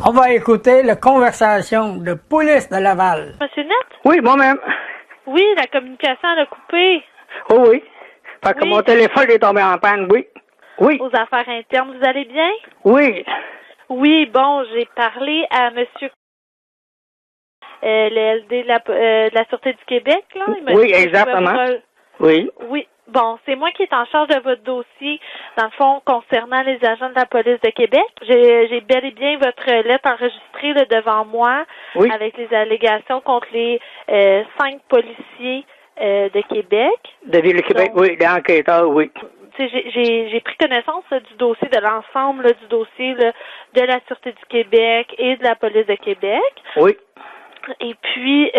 On va écouter la conversation de police de Laval. Monsieur Net? Oui, moi-même. Oui, la communication elle a coupé. Oh oui. Parce que mon téléphone est tombé en panne, oui. Oui. Aux affaires internes, vous allez bien? Oui. Oui, bon, j'ai parlé à monsieur le LD de la Sûreté du Québec, là. Il m'a Oui, dit que exactement. Oui. Oui. Bon, c'est moi qui est en charge de votre dossier, dans le fond, concernant les agents de la police de Québec. J'ai bel et bien votre lettre enregistrée là, devant moi, oui. Avec les allégations contre les 5 policiers de Québec. De Ville-Québec, oui, des enquêteurs, oui. J'ai pris connaissance là, du dossier, de l'ensemble du dossier là, de la Sûreté du Québec et de la police de Québec. Oui. Et puis,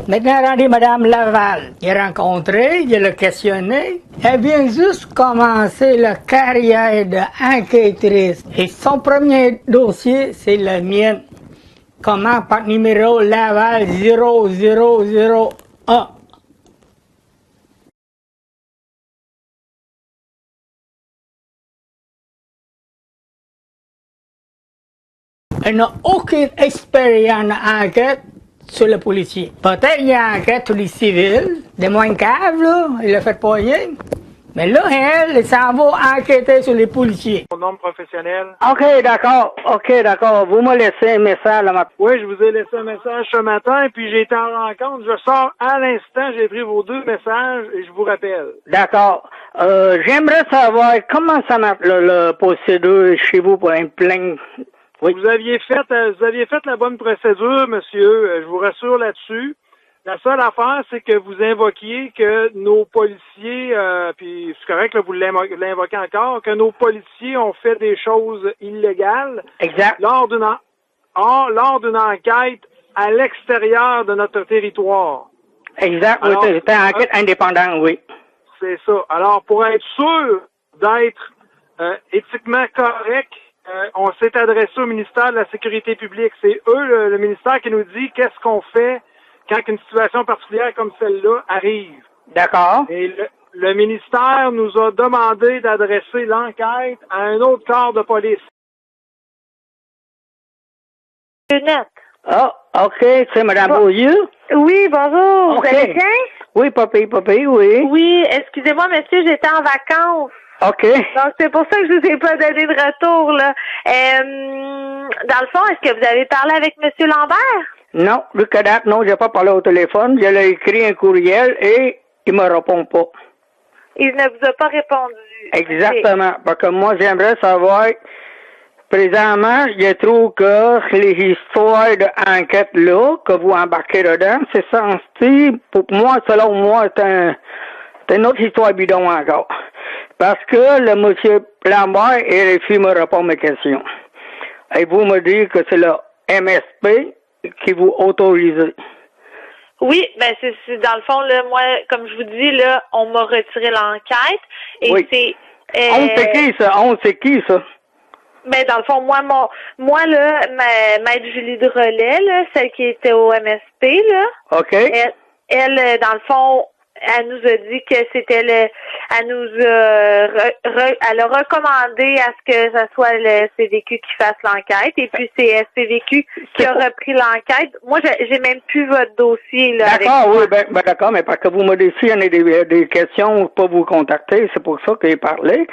Maintenant, rendez Mme Laval. Il a rencontré, il l'a questionné. Elle vient juste commencer la carrière d'enquêtrice. Et son premier dossier, c'est le mien. Comment par numéro Laval 0001. Elle n'a aucune expérience en enquête sur le policier. Peut-être qu'il y a enquête sur les civils, des moins caves, là, il l'a fait poigner. Mais là, elle s'en va enquêter sur les policiers. Mon nom professionnel. OK, d'accord. Vous me laissez un message là, Oui, je vous ai laissé un message ce matin, puis j'ai été en rencontre. Je sors à l'instant, j'ai pris vos 2 messages et je vous rappelle. D'accord. J'aimerais savoir comment ça marche le procédure chez vous pour une plainte. Oui. Vous aviez fait la bonne procédure, monsieur. Je vous rassure là-dessus. La seule affaire, c'est que vous invoquiez que nos policiers, puis c'est correct, là, vous l'invoquez encore, que nos policiers ont fait des choses illégales. Exact. Lors d'une enquête à l'extérieur de notre territoire. Exact. Alors, c'était une enquête indépendante, oui. C'est ça. Alors, pour être sûr d'être éthiquement correct, on s'est adressé au ministère de la Sécurité publique. C'est eux, le ministère, qui nous dit qu'est-ce qu'on fait quand une situation particulière comme celle-là arrive. D'accord. Et le ministère nous a demandé d'adresser l'enquête à un autre corps de police. Net. Ah, OK, c'est Mme Beaulieu? Oui, bonjour. Okay. Vous allez bien? Oui, papi, oui. Oui, excusez-moi, monsieur, j'étais en vacances. OK. Donc, c'est pour ça que je vous ai pas donné de retour, là. Dans le fond, est-ce que vous avez parlé avec monsieur Lambert? Non, jusqu'à date, non, j'ai pas parlé au téléphone. Je lui ai écrit un courriel et il me répond pas. Il ne vous a pas répondu. Exactement. Okay. Parce que moi, j'aimerais savoir, présentement, je trouve que les histoires d'enquête-là, que vous embarquez dedans, c'est sensible. Pour moi, selon moi, c'est une autre histoire bidon encore. Parce que le monsieur Lambert, il refuse de me répondre à mes questions. Et vous me dites que c'est le MSP qui vous autorise. Oui, ben c'est dans le fond, là, moi, comme je vous dis, là, on m'a retiré l'enquête. Et oui. C'est. On sait qui, ça? Ben, dans le fond, moi, là, maître Julie Drolet, là, celle qui était au MSP, là. OK. Elle, dans le fond, elle nous a dit que c'était elle a recommandé à ce que ce soit le CVQ qui fasse l'enquête, et puis c'est SPVQ qui a repris l'enquête. Moi, j'ai même plus votre dossier, là. D'accord, oui, ben d'accord, mais parce que vous me dites, il y en a des questions pour vous contacter, c'est pour ça que j'ai parlé.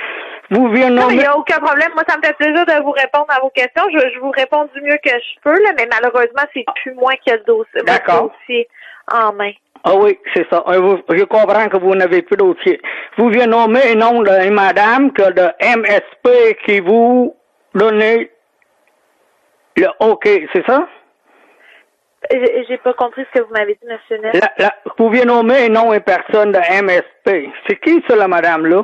Vous venez non, mais il n'y a aucun problème. Moi, ça me fait plaisir de vous répondre à vos questions. Je vous réponds du mieux que je peux, là, mais malheureusement, c'est plus moi qui ai le dossier, votre dossier en main. Ah oui, c'est ça. Je comprends que vous n'avez plus de dossier. Vous venez nommer un nom de madame que de MSP qui vous donnez le OK, c'est ça? J'ai pas compris ce que vous m'avez dit, monsieur Ness. Vous venez nommer un nom et personne de MSP. C'est qui, ça, la madame-là?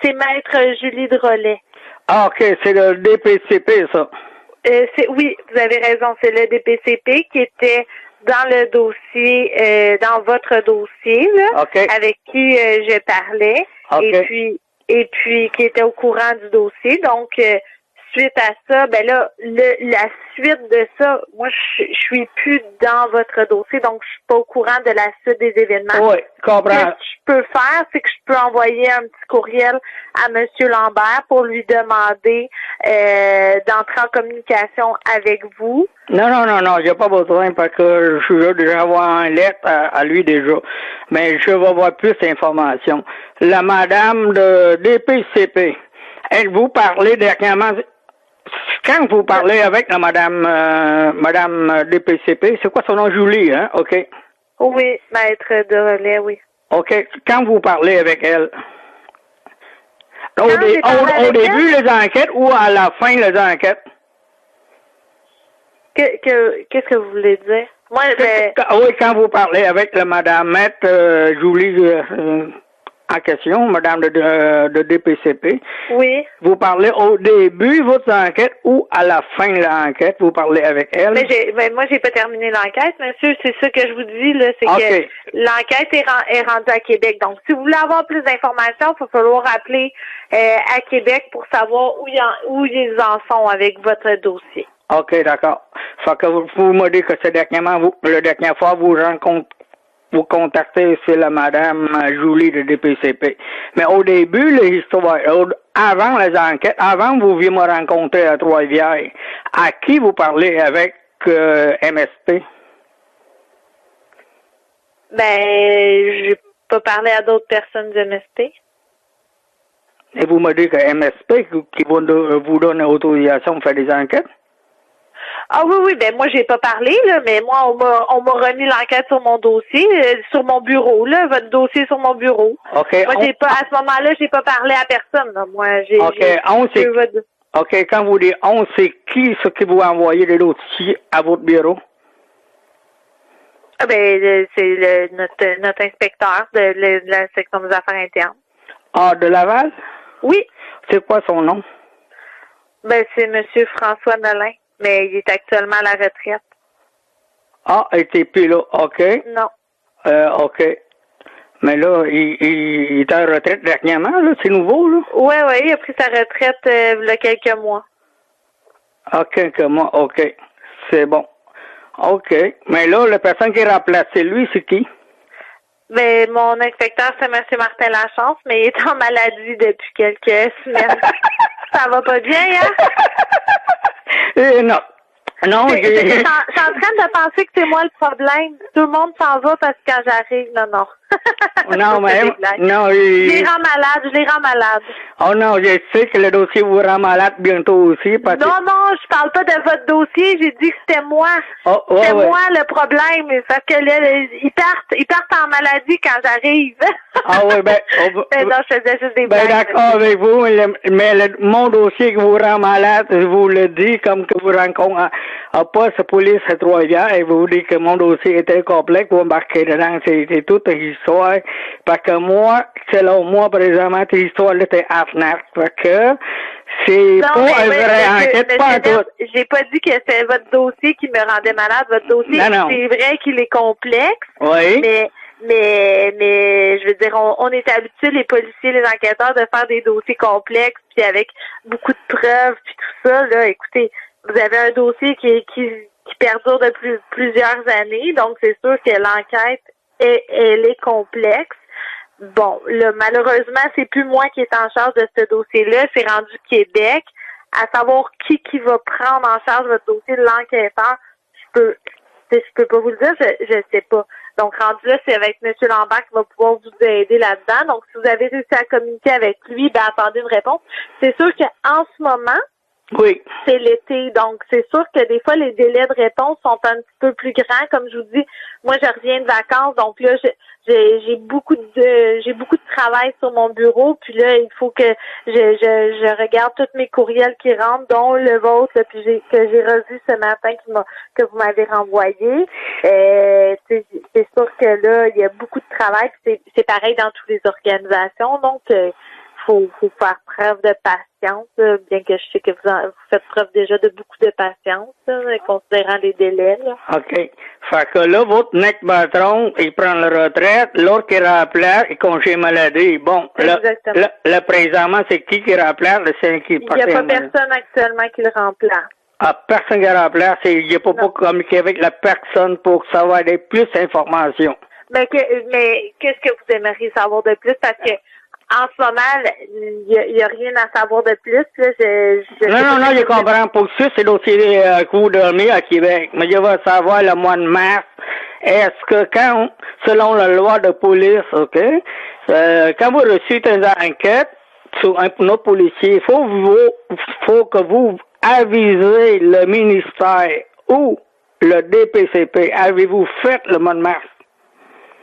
C'est maître Julie Drolet. Ah, OK, c'est le DPCP, ça. Oui, vous avez raison, c'est le DPCP qui était dans le dossier, dans votre dossier, là, avec qui je parlais, et puis qui était au courant du dossier. Donc, suite à ça, ben là, la suite de ça, moi, je suis plus dans votre dossier, donc je suis pas au courant de la suite des événements. Oui, comprends. Ce que je peux faire, c'est que je peux envoyer un petit courriel à M. Lambert pour lui demander d'entrer en communication avec vous. Non, j'ai pas besoin parce que je vais déjà avoir une lettre à lui déjà. Mais je vais avoir plus d'informations. La madame de DPCP, elle-vous parlez dernièrement, quand vous parlez avec la madame DPCP, c'est quoi son nom, Julie, hein? OK. Oui, maître de relais, oui. OK. Quand vous parlez avec elle? Au avec début, les enquêtes ou à la fin, les enquêtes? Qu'est-ce que vous voulez dire? Moi, Oui, quand vous parlez avec la madame maître Julie en question, madame de DPCP, oui. Vous parlez au début de votre enquête ou à la fin de l'enquête, vous parlez avec elle? Mais moi, j'ai pas terminé l'enquête, monsieur. C'est ça que je vous dis, là. C'est que l'enquête est rendue à Québec. Donc, si vous voulez avoir plus d'informations, il va falloir appeler à Québec pour savoir où ils en sont avec votre dossier. OK, d'accord. Fait que vous me dites que c'est la dernière fois vous contactez, c'est la madame Julie de DPCP. Mais au début, l'histoire, avant les enquêtes, avant vous vouliez me rencontrer à Trois-Rivières, à qui vous parlez avec MSP? J'ai pas parlé à d'autres personnes de MSP. Et vous me dites que MSP qui vous donne autorisation de faire des enquêtes? Ah oui, ben moi j'ai pas parlé, là, mais moi on m'a remis l'enquête sur mon dossier, sur mon bureau, là, votre dossier sur mon bureau. OK. Moi à ce moment-là, j'ai pas parlé à personne, là. Moi j'ai OK, quand vous dites on, c'est qui ce qui vous a envoyé les dossiers à votre bureau? Ah c'est notre inspecteur de la section des affaires internes. Ah, de Laval? Oui. C'est quoi son nom? C'est monsieur François Nolin. Mais il est actuellement à la retraite. Ah, il était plus là, OK. Non. OK. Mais là, il est en retraite dernièrement, là, c'est nouveau, là? Oui, il a pris sa retraite il y a quelques mois. Ah, quelques mois, OK. C'est bon. OK. Mais là, la personne qui a remplacé lui, c'est qui? Mon inspecteur, c'est M. Martin Lachance, mais il est en maladie depuis quelques semaines. Ça va pas bien, hein? Non. Non, je suis en train de penser que c'est moi le problème. Tout le monde s'en va parce que quand j'arrive, non. Non, mais non, je les rends malades. Oh non, je sais que le dossier vous rend malade bientôt aussi. Parce non, je parle pas de votre dossier, j'ai dit que c'était moi. C'est moi le problème, parce que là, ils partent en maladie quand j'arrive. Ah oui, non, je faisais juste des blagues. D'accord avec vous, mais mon dossier qui vous rend malade, je vous le dis, comme que vous rencontrez un poste de police à Trois-Rivières, et vous dites que mon dossier était complexe, vous embarquez dedans, c'est toute une histoire. Parce que moi, selon moi, présentement, cette histoire-là était arnaque. Parce que c'est pas une vraie enquête, pas tout. J'ai pas dit que c'est votre dossier qui me rendait malade. Votre dossier, c'est vrai qu'il est complexe. Oui. Mais je veux dire, on est habitué, les policiers, les enquêteurs, de faire des dossiers complexes, puis avec beaucoup de preuves, puis tout ça, là, écoutez, vous avez un dossier qui perdure depuis plusieurs années, donc c'est sûr que l'enquête, elle est complexe. Bon, là, malheureusement, c'est plus moi qui est en charge de ce dossier-là, c'est rendu Québec. À savoir qui va prendre en charge votre dossier de l'enquêteur, je peux pas vous le dire, je sais pas. Donc, rendu là, c'est avec M. Lambert qui va pouvoir vous aider là-dedans. Donc, si vous avez réussi à communiquer avec lui, attendez une réponse. C'est sûr qu'en ce moment, oui, c'est l'été. Donc, c'est sûr que des fois, les délais de réponse sont un petit peu plus grands. Comme je vous dis, moi, je reviens de vacances. Donc là, j'ai beaucoup de travail sur mon bureau. Puis là, il faut que je regarde tous mes courriels qui rentrent, dont le vôtre, là, puis que j'ai revu ce matin que vous m'avez renvoyé. C'est sûr que là, il y a beaucoup de travail. Puis c'est pareil dans toutes les organisations. Donc, faut faire preuve de patience, bien que je sais que vous faites preuve déjà de beaucoup de patience, considérant les délais. Là. OK. Fait que là, votre net patron, il prend la retraite, l'autre qui remplace, il congé maladie. Bon, là, présentement, c'est qui remplace? C'est qui? Il n'y a pas personne actuellement qui le remplace. Ah, personne qui remplace, il n'y a pas communiqué avec la personne pour savoir des plus d'informations. Mais qu'est-ce que vous aimeriez savoir de plus? Parce que en ce moment, il y a rien à savoir de plus. Là, non, je comprends. Pour ça, c'est dossier coup dormi à Québec. Mais je veux savoir le mois de mars. Est-ce que selon la loi de police, OK, quand vous recevez une enquête sur un policier, faut que vous avisez le ministère ou le DPCP. Avez-vous fait le mois de mars?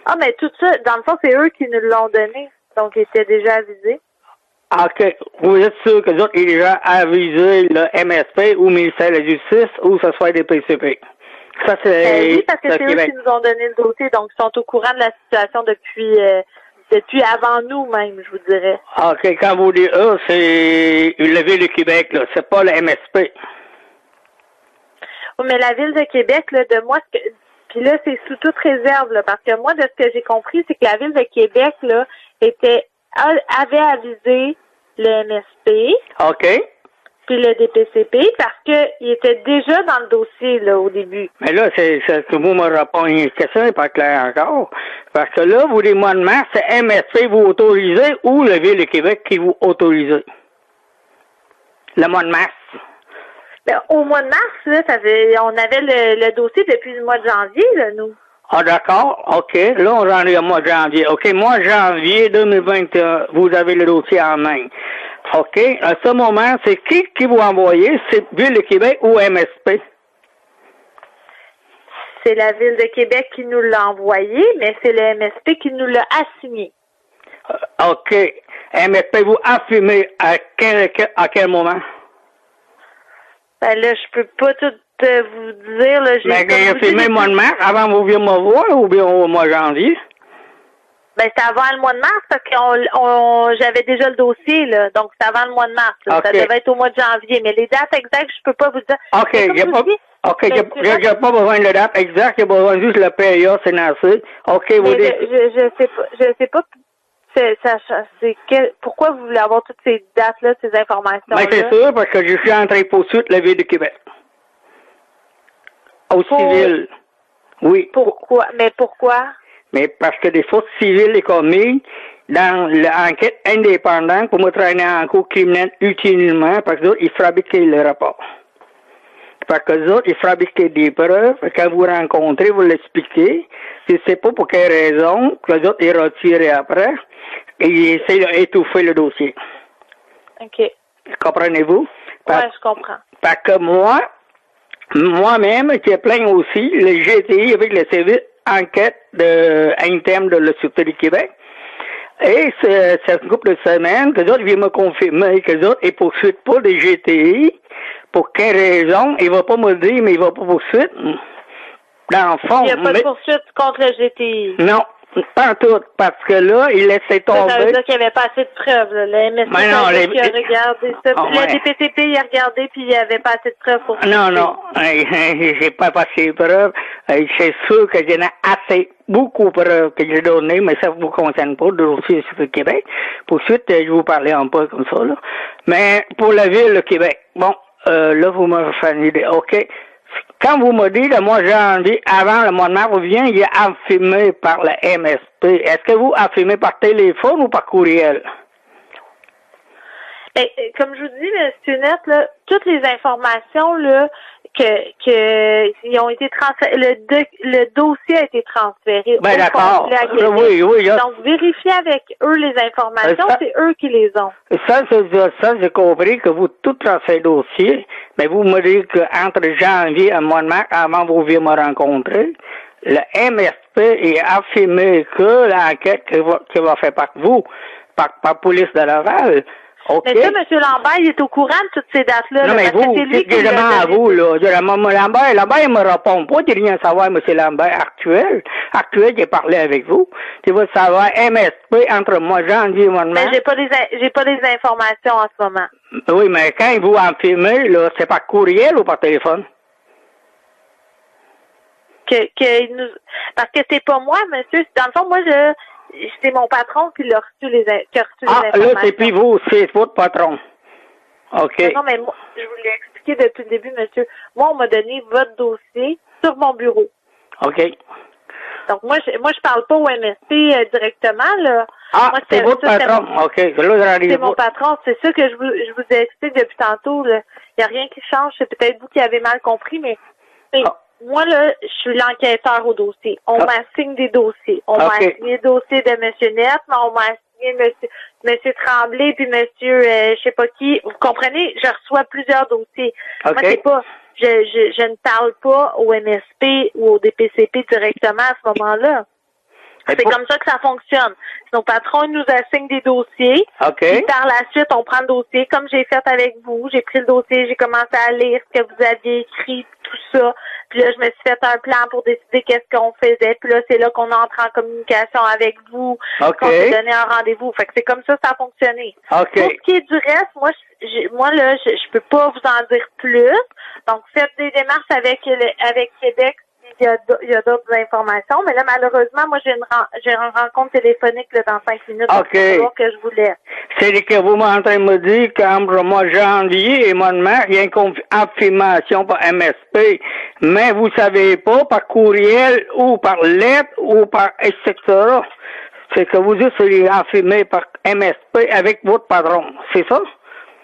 Ah, mais tout ça, dans le fond, c'est eux qui nous l'ont donné. Donc, ils étaient déjà avisés. OK. Vous êtes sûr que les autres ont déjà avisé le MSP ou le ministère de la Justice ou ce soit des PCP? Ça, c'est... oui, parce que c'est eux qui nous ont donné le dossier. Donc, ils sont au courant de la situation depuis avant nous, même, je vous dirais. OK. Quand vous dites eux, c'est la Ville de Québec, là. C'est pas le MSP. Oui, mais la Ville de Québec, là, de moi, puis là, c'est sous toute réserve, là, parce que moi, de ce que j'ai compris, c'est que la Ville de Québec, là, avait avisé le MSP. OK. Puis le DPCP, parce qu'il était déjà dans le dossier, là, au début. Mais là, c'est que vous me répondez une question, n'est pas clair encore. Parce que là, vous, les mois de mars, c'est MSP vous autorisez ou la Ville de Québec qui vous autorise? Le mois de mars. Ben, au mois de mars, là, on avait le dossier depuis le mois de janvier, là, nous. Ah, d'accord. OK. Là, on rentre au mois de janvier. OK. Mois de janvier 2021, vous avez le dossier en main. OK. À ce moment, c'est qui vous envoyez? C'est Ville de Québec ou MSP? C'est la Ville de Québec qui nous l'a envoyé, mais c'est le MSP qui nous l'a assigné. OK. MSP, vous affirmez à quel moment? Ben là, je peux pas tout vous dire. Là, mais il a filmé le mois de mars, avant vous venir me voir ou bien au mois de janvier? Ben, c'était avant le mois de mars parce que j'avais déjà le dossier, là. Donc, c'était avant le mois de mars. Là. Okay. Ça devait être au mois de janvier. Mais les dates exactes, je peux pas vous dire. OK, il n'y a pas besoin de date exacte, il y a besoin juste de la période, c'est assez. OK, vous dites. Je sais pas. Pourquoi vous voulez avoir toutes ces dates-là, ces informations-là? Ben, c'est sûr, parce que je suis en train de poursuivre la Ville de Québec. Au civil. Oui. Pourquoi? Mais pourquoi? Mais parce que des fautes civiles sont commises dans l'enquête indépendante pour me traîner en cours criminel utilement, parce que ils fabriquaient le rapport. Parce que les autres, ils fabriquaient des preuves, quand vous rencontrez, vous l'expliquez. Je ne sais pas pour quelle raison, que les autres, ils retirent après, et ils essaient d'étouffer le dossier. OK. Comprenez-vous? Oui, je comprends. Parce que moi-même, qui ai plaint aussi, le GTI avec le service enquête interne de la Sûreté du Québec, et c'est un groupe de semaines que les autres viennent me confirmer que les autres, ils poursuivent pas des GTI. Pour quelle raison? Il va pas me dire, mais il va pas poursuivre. Dans le fond. Il n'y a pas de poursuite contre le GTI. Non, pas tout. Parce que là, il laissait tomber. Ça veut dire qu'il n'y avait pas assez de preuves, là. Le MSP a regardé ça. Le DPCP, il a regardé, puis il n'y avait pas assez de preuves pour ça. Non. J'ai pas assez de preuves. C'est sûr que j'en ai assez, beaucoup de preuves que j'ai données, mais ça ne vous concerne pas, le dossier sur le Québec. Pour suite, je vais vous parler un peu comme ça, là. Mais pour la Ville de Québec, bon, là, vous me faites une idée. OK. Quand vous me dites le mois de janvier, avant le mois de mars, vous venez, il est affirmé par la MSP. Est-ce que vous affirmez par téléphone ou par courriel? Comme je vous dis, M. Tunette, là, toutes les informations là ils ont été transférées, le dossier a été transféré. Ben d'accord. Oui. Donc, vérifiez avec eux les informations, c'est eux qui les ont. Ça, j'ai compris que vous tout transférez le dossier, mais vous me dites qu'entre janvier et le mois de mars, avant vous venez me rencontrer, le MSP est affirmé que l'enquête qui va faire par vous, par police de Laval, OK. Mais ça, M. Lambert, il est au courant de toutes ces dates-là. Non, là, mais parce que vous, c'est lui qui je l'a demande à donné. vous, là. Je demande à Lambert, il me répond pas, tu rien savoir, M. Lambert, actuel, j'ai parlé avec vous. Tu veux savoir MSP entre moi, janvier et mois de Mais mars. j'ai pas des informations en ce moment. Oui, mais quand vous en filmez, là, c'est par courriel ou par téléphone? Parce que c'est pas moi, monsieur. Dans le fond, moi, c'est mon patron qui a reçu les informations. Là, c'est puis vous, c'est votre patron. OK. Non, mais moi, je vous l'ai expliqué depuis le début, monsieur. Moi, on m'a donné votre dossier sur mon bureau. OK. Donc, moi, je parle pas au MSP directement, là. Moi, c'est votre patron. OK. Là, c'est mon patron. C'est ça que je vous ai expliqué depuis tantôt, là. Il n'y a rien qui change. C'est peut-être vous qui avez mal compris, mais moi, là, je suis l'enquêteur au dossier. On m'assigne des dossiers. On m'a assigné le dossier de M. Net, mais on m'a assigné M. Tremblay puis M. je sais pas qui. Vous comprenez? Je reçois plusieurs dossiers. Moi, c'est pas... Je ne parle pas au MSP ou au DPCP directement à ce moment-là. C'est comme ça que ça fonctionne. Nos patrons nous assignent des dossiers. Puis par la suite, on prend le dossier, comme j'ai fait avec vous. J'ai pris le dossier, j'ai commencé à lire ce que vous aviez écrit, tout ça. Puis là, je me suis fait un plan pour décider qu'est-ce qu'on faisait. Puis là, c'est là qu'on entre en communication avec vous, qu'on s'est donné un rendez-vous. Fait que c'est comme ça a fonctionné. Pour ce qui est du reste, moi là, je peux pas vous en dire plus. Donc, faites des démarches avec Québec. Il y a d'autres informations, mais là, malheureusement, moi, j'ai une rencontre téléphonique là, dans 5 minutes. Donc, il va falloir que je vous laisse. C'est que vous m'êtes en train de me dire qu'entre mois de janvier et mois de mars, il y a une confirmation par MSP, mais vous savez pas par courriel ou par lettre ou par etc. C'est que vous dites que c'est confirmé par MSP avec votre patron, c'est ça?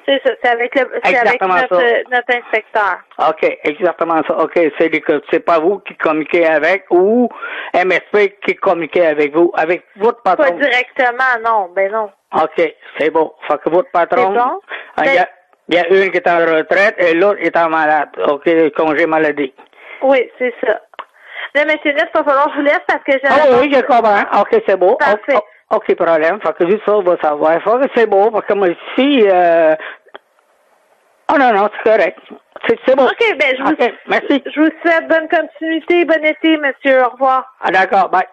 C'est ça, c'est avec notre inspecteur. OK, exactement ça. OK, c'est pas vous qui communiquez avec ou MSP qui communiquez avec vous, avec votre patron. Pas directement, non, ben non. OK, c'est bon. Fait que votre patron, c'est bon? Il y a une qui est en retraite et l'autre est en malade. OK, congé maladie. Oui, c'est ça. Là, M. Net, il va falloir que je vous laisse parce que j'ai... oui, je comprends. OK, c'est beau. Parfait. OK, problème. Fait que juste ça, on va savoir. Fait que c'est beau, parce que moi, ici, non, c'est correct. C'est bon. OK, ben, merci. Je vous souhaite bonne continuité, bon été, monsieur. Au revoir. D'accord, bye.